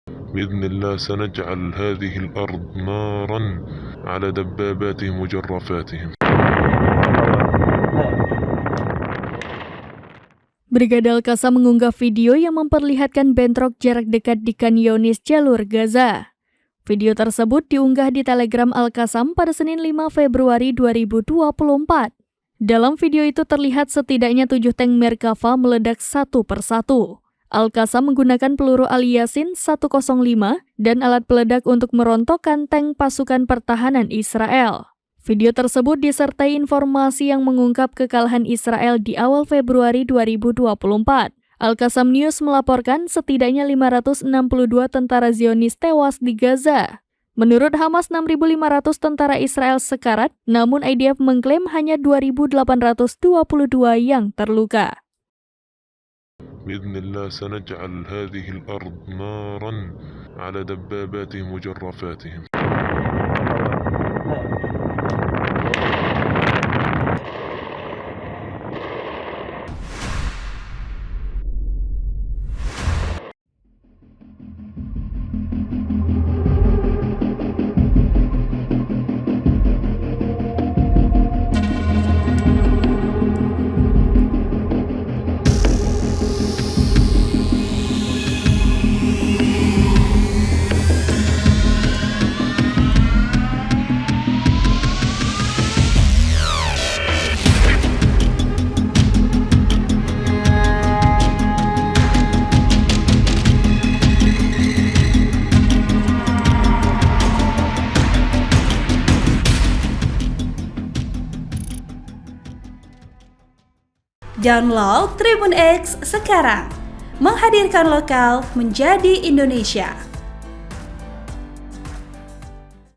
بإذن الله سنجعل هذه الأرض نارا على دباباتهم وجرافاتهم. Brigade Al-Qassam mengunggah video yang memperlihatkan bentrok jarak dekat di Khan Younis, jalur Gaza. Video tersebut diunggah di Telegram Al-Qassam pada Senin 5 Februari 2024. Dalam video itu terlihat setidaknya 7 tank Merkava meledak satu persatu. Al-Qassam menggunakan peluru Al-Yasin 105 dan alat peledak untuk merontokkan tank pasukan pertahanan Israel. Video tersebut disertai informasi yang mengungkap kekalahan Israel di awal Februari 2024. Al-Qassam News melaporkan setidaknya 562 tentara Zionis tewas di Gaza. Menurut Hamas, 6.500 tentara Israel sekarat, namun IDF mengklaim hanya 2.822 yang terluka. بإذن الله سنجعل هذه الأرض نارا على دباباتهم وجرافاتهم. Download Tribun X sekarang, menghadirkan lokal menjadi Indonesia.